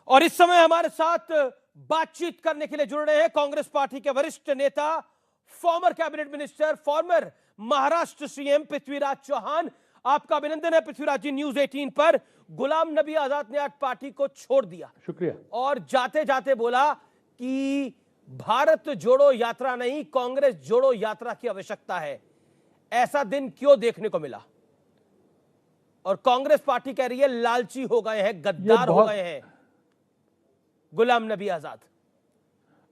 और इस समय हमारे साथ बातचीत करने के लिए जुड़ रहे हैं कांग्रेस पार्टी के वरिष्ठ नेता, former cabinet minister, former Maharashtra CM Prithviraj Chavan. आपका अभिनंदन है पृथ्वीराज जी। न्यूज 18 पर गुलाम नबी आजाद ने आज पार्टी को छोड़ दिया, शुक्रिया। और जाते जाते बोला कि भारत जोड़ो यात्रा नहीं, कांग्रेस जोड़ो यात्रा की आवश्यकता है। ऐसा दिन क्यों देखने को मिला? और कांग्रेस पार्टी कह रही है लालची हो गए हैं, गद्दार हो गए हैं गुलाम नबी आजाद।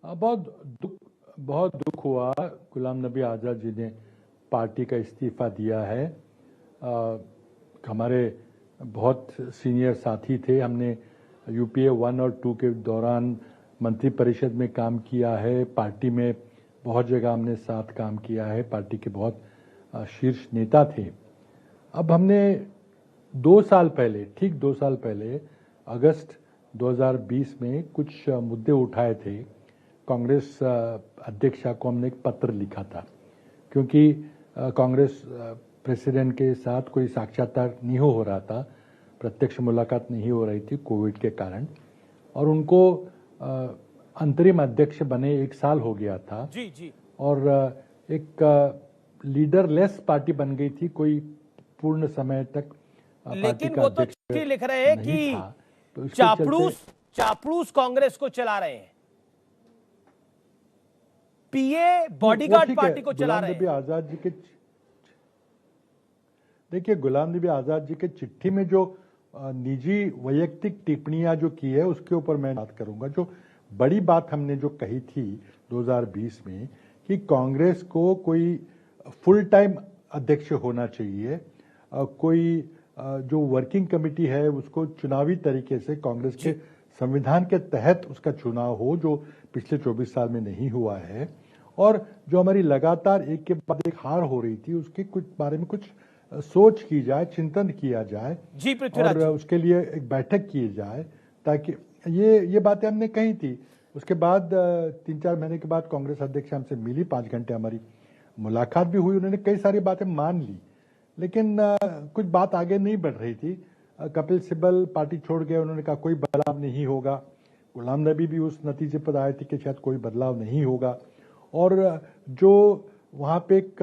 बहुत दुख हुआ। गुलाम नबी आजाद जी ने पार्टी का इस्तीफा दिया है। हमारे बहुत सीनियर साथी थे। हमने यूपीए 1 और 2 के दौरान मंत्रिपरिषद में काम किया है। पार्टी में बहुत जगह हमने साथ काम किया है। पार्टी के बहुत शीर्ष नेता थे। अब हमने 2 साल पहले, ठीक 2 साल पहले, अगस्त 2020 में कुछ मुद्दे उठाए थे। कांग्रेस अध्यक्षा को हमने एक पत्र लिखा था, क्योंकि कांग्रेस प्रेसिडेंट के साथ कोई साक्षात्कार नहीं हो रहा था, प्रत्यक्ष मुलाकात नहीं हो रही थी कोविड के कारण, और उनको अंतरिम अध्यक्ष बने 1 साल हो गया था। जी। और एक लीडरलेस पार्टी बन गई थी, कोई पूर्ण समय तक लेकिन वो तो चिट्ठी लिख रहे हैं कि तो चापलूस कांग्रेस को चला रहे हैं, पीए बॉडीगार्ड पार्टी को चला रहे हैं। आजाद जी के देखिए, गुलाम नबी आजाद जी के चिट्ठी में जो निजी वैयक्तिक टिप्पणियां जो की है, उसके ऊपर मैं बात करूंगा। जो बड़ी बात हमने जो कही थी 2020 में कि कांग्रेस को कोई फुल टाइम अध्यक्ष होना चाहिए, कोई जो वर्किंग कमेटी है उसको चुनावी तरीके से कांग्रेस के संविधान के तहत उसका चुनाव हो, जो पिछले 24 साल में नहीं हुआ है, और जो हमारी लगातार एक के बाद एक हार हो रही थी उसके कुछ बारे में कुछ सोच की जाए, चिंतन किया जाए जी, और उसके लिए एक बैठक की जाए, ताकि ये बातें हमने कही थी। उसके बाद 3-4 महीने के बाद कांग्रेस अध्यक्ष हमसे मिली, 5 घंटे हमारी मुलाकात भी हुई। उन्होंने कई सारी बातें मान ली, लेकिन कुछ बात आगे नहीं बढ़ रही थी। कपिल सिब्बल पार्टी छोड़ गए, उन्होंने कहा कोई बदलाव नहीं होगा। गुलाम नबी भी उस नतीजे पर आए थे कि शायद कोई बदलाव नहीं होगा। और जो वहाँ पे एक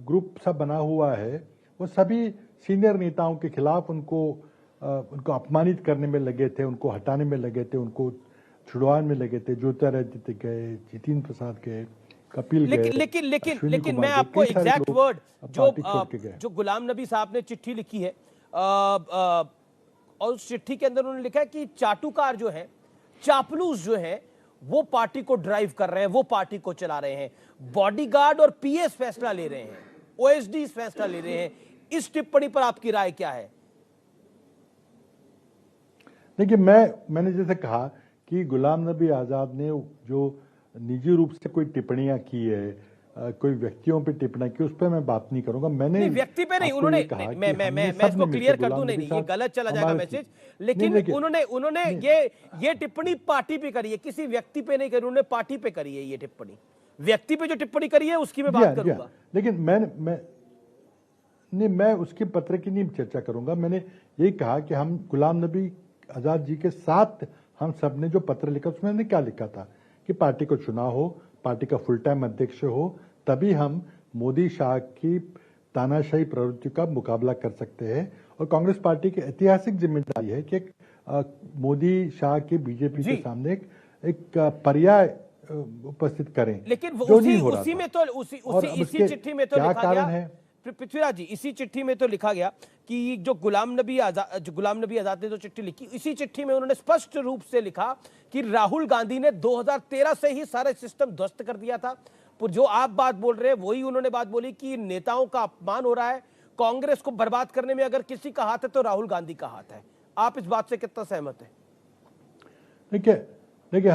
ग्रुप सा बना हुआ है, वो सभी सीनियर नेताओं के खिलाफ उनको अपमानित करने में लगे थे, उनको हटाने में लगे थे, उनको छुड़वाने में लगे थे। ज्योतिरादित्य गए, जितेंद्र प्रसाद गए, कपिल गए, लेकिन मैं आपको एग्जैक्ट वर्ड जो गुलाम नबी साहब ने चिट्ठी लिखी है, और उस चिट्ठी के अंदर उन्होंने लिखा है कि चाटुकार जो है, चापलूस जो है, वो पार्टी को ड्राइव कर रहे हैं, वो पार्टी को चला रहे हैं। बॉडीगार्ड और पीएस फैसला ले रहे हैं, ओएसडी फैसला ले रहे हैं। इस टिप्पणी पर आपकी राय क्या है? देखिए, मैंने जैसे कहा कि गुलाम नबी आजाद ने जो निजी रूप से कोई टिप्पणियां की है, कोई व्यक्तियों पे टिप्पणी की, उस पर मैं बात नहीं करूंगा। मैंने व्यक्ति पे नहीं, उन्होंने मैं इसको क्लियर कर दूं, नहीं ये गलत चला जाएगा मैसेज, लेकिन उन्होंने ये टिप्पणी पार्टी पे करी है, किसी व्यक्ति पे नहीं करी, उन्होंने पार्टी पे करी है। ये टिप्पणी व्यक्ति पे जो टिप्पणी करी है उसकी मैं बात करूंगा, लेकिन मैं उसके पत्र की नहीं चर्चा करूंगा। मैंने यही कहा कि हम गुलाम नबी आजाद जी के साथ हम सब ने जो पत्र लिखा, उसमें हमने क्या लिखा था कि पार्टी को चुनाव हो, पार्टी का फुल टाइम अध्यक्ष हो, तभी हम मोदी शाह की तानाशाही प्रवृत्ति का मुकाबला कर सकते हैं। और कांग्रेस पार्टी की ऐतिहासिक जिम्मेदारी है कि मोदी शाह के बीजेपी के सामने एक पर्याय उपस्थित करें। लेकिन उसी में तो इसी चिट्ठी में तो लिखा गया पृथ्वीराज जी, इसी चिट्ठी में तो लिखा गया कि जो गुलाम नबी आजाद ने जो चिट्ठी लिखी, इसी चिट्ठी में उन्होंने स्पष्ट रूप से लिखा कि राहुल गांधी ने 2013 से ही सारा सिस्टम ध्वस्त कर दिया था। जो आप बात बोल रहे हैं वही उन्होंने बात बोली कि नेताओं का अपमान हो रहा है, कांग्रेस को बर्बाद करने में अगर किसी का हाथ है तो राहुल गांधी का हाथ है। आप इस बात से कितना सहमत है? देखिए,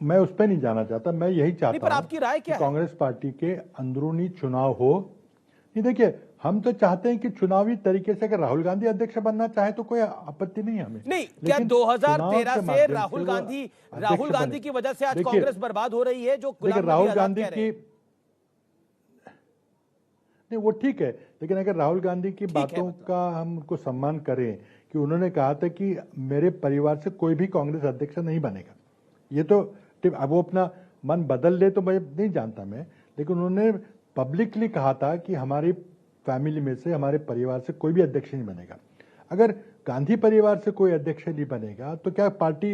मैं उस पर नहीं जाना चाहता। मैं यही चाहता हूं, आपकी राय क्या है? कांग्रेस पार्टी के अंदरूनी चुनाव हो। देखिए, हम तो चाहते हैं कि चुनावी तरीके से अगर राहुल गांधी अध्यक्ष बनना चाहे तो कोई आपत्ति नहीं है हमें। नहीं, क्या 2013 से राहुल गांधी की वजह से आज कांग्रेस बर्बाद हो रही है? जो राहुल गांधी की नहीं, वो ठीक है, लेकिन अगर राहुल गांधी की बातों का हम उनको सम्मान करें कि उन्होंने कहा था कि मेरे परिवार से कोई भी कांग्रेस अध्यक्ष नहीं बनेगा। ये तो अब वो अपना मन बदल ले तो मैं नहीं जानता मैं, लेकिन उन्होंने पब्लिकली कहा था कि हमारी फैमिली में से, हमारे परिवार से कोई भी अध्यक्ष नहीं बनेगा। अगर गांधी परिवार से कोई अध्यक्ष नहीं बनेगा तो क्या पार्टी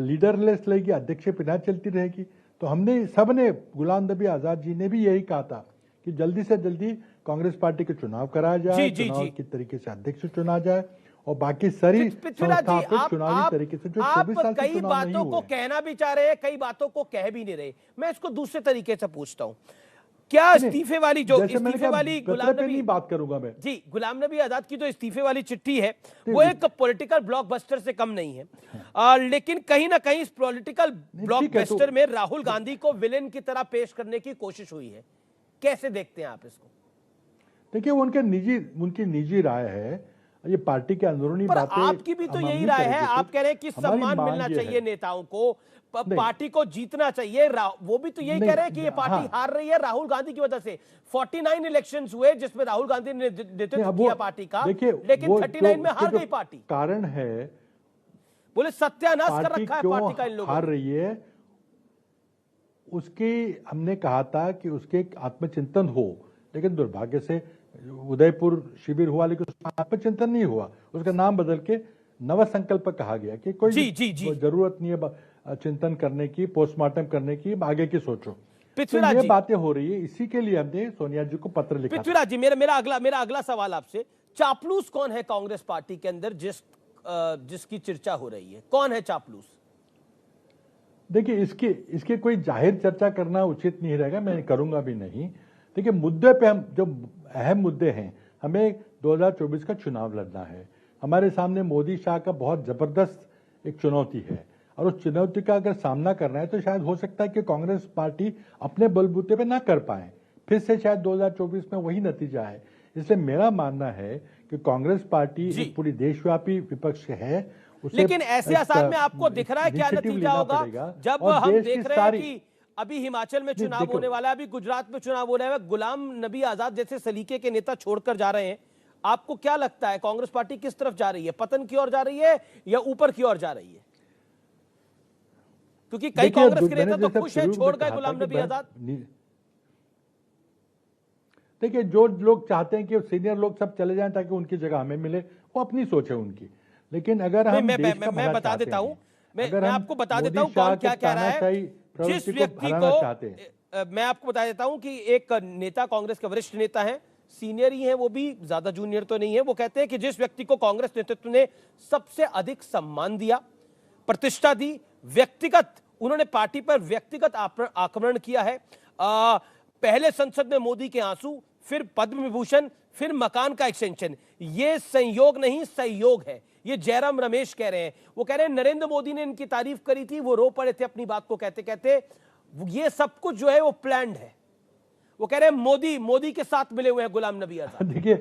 लीडरलेस रहेगी, अध्यक्ष बिना चलती रहेगी? तो हमने सबने, गुलाम नबी आजाद जी ने भी यही कहा था कि जल्दी से जल्दी कांग्रेस पार्टी के चुनाव कराया जाए, चुनाव की तरीके से अध्यक्ष चुना जाए और बाकी सारी संस्थापक चुनावी तरीके से जो 24 साल से कई बातों को कहना भी चाह रहे हैं, कई बातों को कह भी नहीं रहे। मैं इसको दूसरे तरीके से पूछता हूं, क्या इस्तीफे वाली जो इस्तीफे वाली गुलाम नबी बात करूंगा मैं जी, गुलाम नबी आजाद की जो इस्तीफे वाली चिट्ठी है वो एक पॉलिटिकल ब्लॉकबस्टर से कम नहीं है, लेकिन कहीं ना कहीं इस पॉलिटिकल ब्लॉकबस्टर में राहुल गांधी को विलेन की तरह पेश करने की कोशिश हुई है। कैसे देखते हैं आप इसको? देखिए, उनकी निजी राय है, ये पार्टी के अंदरूनी बातें। आपकी भी तो यही राय है, आप कह रहे हैं कि सम्मान मिलना चाहिए नेताओं को, पार्टी को जीतना चाहिए। वो भी तो यही कह रहे हैं कि ये पार्टी हार रही है राहुल गांधी की वजह से। 49 इलेक्शंस हुए जिसमें राहुल गांधी ने नेतृत्व किया पार्टी का, लेकिन 39 में हार गई पार्टी। कारण है, बोले सत्यानाश कर रखा है पार्टी का इन लोगों ने। हार रही है उसकी हमने कहा था कि उसके आत्मचिंतन हो, लेकिन दुर्भाग्य से उदयपुर शिविर हुआ लेकिन उसका आत्मचिंतन नहीं हुआ। उसका नाम बदल के नव संकल्प कहा गया कि कोई जरूरत नहीं है चिंतन करने की, पोस्टमार्टम करने की, आगे की सोचो। तो ये बातें हो रही है, इसी के लिए हमने सोनिया जी को पत्र लिखा। पृथ्वीराज जी, मेरा अगला सवाल आपसे, चापलूस कौन है कांग्रेस पार्टी के अंदर जिसकी चर्चा हो रही है? कौन है चापलूस? देखिए, इसके कोई जाहिर चर्चा करना उचित नहीं रहेगा, मैं करूंगा भी नहीं। देखिए, मुद्दे पे हम जो अहम मुद्दे हैं, हमें 2024 का चुनाव लड़ना है। हमारे सामने मोदी शाह का बहुत जबरदस्त एक चुनौती है और उस चुनौती का अगर सामना करना है तो शायद हो सकता है कि कांग्रेस पार्टी अपने बलबूते पे ना कर पाए, फिर से शायद 2024 में वही नतीजा है। इसलिए मेरा मानना है कि कांग्रेस पार्टी एक पूरी देशव्यापी विपक्ष है। लेकिन ऐसे आसार में आपको दिख रहा है क्या नतीजा होगा जब हम देख रहे हैं कि अभी हिमाचल में चुनाव होने वाला है, अभी गुजरात में चुनाव हो रहा है, गुलाम नबी आजाद जैसे सलीके के नेता छोड़कर जा रहे हैं। आपको क्या लगता है कांग्रेस पार्टी किस तरफ जा रही है? पतन की ओर जा रही है या ऊपर की ओर जा रही है? क्योंकि कई कांग्रेस के नेता तो खुश हैं, छोड़ गए गुलाम नबी आजाद। देखिए, जो लोग चाहते हैं कि सीनियर लोग सब चले जाएं ताकि उनकी जगह हमें मिले, वो अपनी सोच है उनकी। लेकिन अगर हम मैं बता देता हूं, मैं आपको बता देता हूं कौन क्या कह रहा है। जिस व्यक्ति को मैं आपको बता देता हूं कि एक नेता, कांग्रेस के वरिष्ठ नेता हैं, सीनियर ही हैं, वो भी ज्यादा जूनियर तो नहीं है, वो कहते हैं कि जिस व्यक्ति को कांग्रेस नेतृत्व ने सबसे अधिक सम्मान दिया, प्रतिष्ठा दी, व्यक्तिगत उन्होंने पार्टी पर व्यक्तिगत आक्रमण किया है, पहले संसद में मोदी के आंसू, फिर पद्म विभूषण, फिर मकान का एक्सटेंशन, ये संयोग नहीं सहयोग है। ये जयराम रमेश कह रहे हैं। वो कह रहे हैं नरेंद्र मोदी ने इनकी तारीफ करी थी, वो रो पड़े थे अपनी बात को कहते कहते। ये सब कुछ जो है वो प्लान्ड है। वो कह रहे हैं मोदी के साथ मिले हुए हैं गुलाम नबी आजाद। देखिए,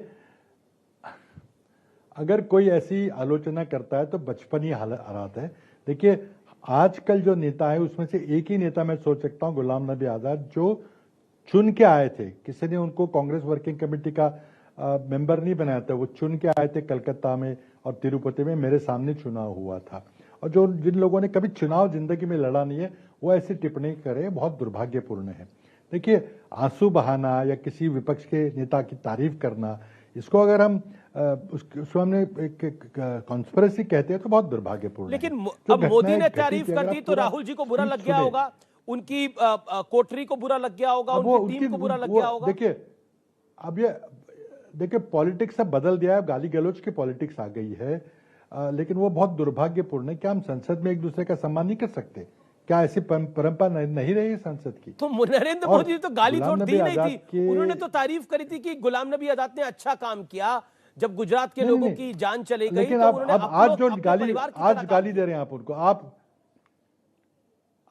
अगर कोई ऐसी आलोचना करता है तो बचपन ही हालात है। देखिए, आजकल जो नेता है उसमें से एक ही नेता मैं सोच सकता हूं, गुलाम नबी आजाद, जो चुन के आए थे। किसी ने उनको कांग्रेस वर्किंग कमेटी का मेंबर नहीं बनाया था, वो चुन के आए थे। कलकत्ता में और तिरुपति में मेरे सामने चुनाव हुआ था। और जिन लोगों ने कभी चुनाव जिंदगी में लड़ा नहीं है, वो ऐसी टिप्पणी करे, बहुत दुर्भाग्यपूर्ण है। देखिए, आंसू बहाना या किसी विपक्ष के नेता की तारीफ करना, इसको अगर हम उसको हमने एक कॉन्स्पिरेसी कहते हैं तो बहुत दुर्भाग्यपूर्ण है। लेकिन अब मोदी ने तारीफ कर दी तो राहुल जी को बुरा लग गया होगा, उनकी कोठरी को बुरा लग गया होगा, उनकी टीम को बुरा लग गया होगा। देखिए, पॉलिटिक्स अब बदल दिया है, गाली गलौज की पॉलिटिक्स आ गई है, लेकिन वो बहुत दुर्भाग्यपूर्ण है। क्या हम संसद में एक दूसरे का सम्मान नहीं कर सकते? क्या ऐसी परंपरा नहीं रही संसद की? तो नरेंद्र मोदी तो गाली थोड़ी दी नहीं थी, उन्होंने तो तारीफ करी थी कि गुलाम नबी आजाद ने अच्छा काम किया जब गुजरात के लोगों की जान चली गई। लेकिन आज गाली दे रहे हैं आप उनको,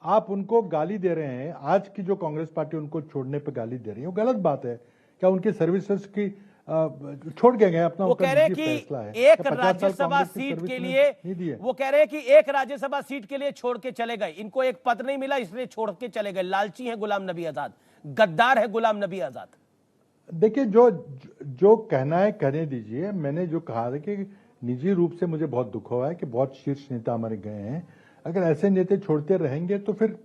आप उनको गाली दे रहे हैं। आज की जो कांग्रेस पार्टी उनको छोड़ने पे गाली दे रही है, वो गलत बात है। क्या उनकी सर्विसेज की छोड़ के गए अपना? वो कह रहे हैं कि एक राज्यसभा सीट के लिए, वो कह रहे हैं कि एक राज्यसभा सीट के लिए छोड़ के चले गए, इनको एक पद नहीं मिला इसलिए छोड़ के चले गए। लालची है गुलाम नबी आजाद, गद्दार है गुलाम नबी आजाद। देखिए, जो कहना है कहने दीजिए। मैंने जो कहा था कि निजी रूप से मुझे बहुत दुख हुआ है कि बहुत शीर्ष नेता हमारे गए हैं। अगर ऐसे नेता छोड़ते रहेंगे तो फिर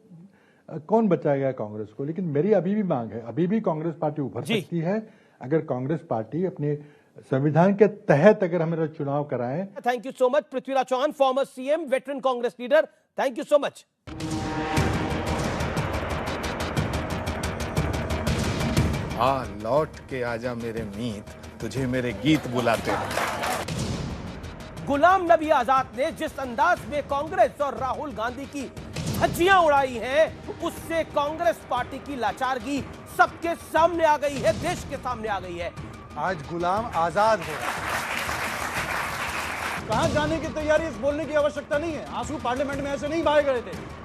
कौन बचाएगा कांग्रेस को। लेकिन मेरी अभी भी मांग है, अभी भी कांग्रेस पार्टी उभर सकती है अगर कांग्रेस पार्टी अपने संविधान के तहत अगर हमें चुनाव कराएं। Thank you so much Prithviraj Chavan, former CM, veteran Congress leader, thank you so much. लौट के आजा मेरे मीत, तुझे मेरे गीत बुलाते हैं। गुलाम नबी आजाद ने जिस अंदाज में कांग्रेस और राहुल गांधी की धज्जियां उड़ाई हैं, उससे कांग्रेस पार्टी की लाचारगी सबके सामने आ गई है, देश के सामने आ गई है। आज गुलाम आजाद हो रहा है। कहां जाने की तैयारी, इस बोलने की आवश्यकता नहीं है। आंसू पार्लियामेंट में ऐसे नहीं बहाए गए थे।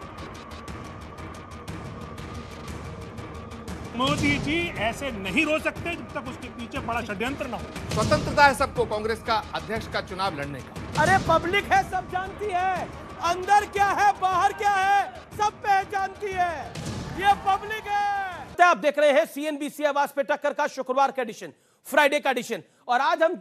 मोदी जी ऐसे नहीं रो सकते जब तक उसके पीछे बड़ा षड्यंत्र ना हो। स्वतंत्रता है सबको कांग्रेस का अध्यक्ष का चुनाव लड़ने का। अरे पब्लिक है, सब जानती है, अंदर क्या है बाहर क्या है सब पहचानती है, ये पब्लिक है। आप देख रहे हैं सीएनबीसी आवाज पे टक्कर का शुक्रवार का एडिशन, फ्राइडे का एडिशन, और आज हम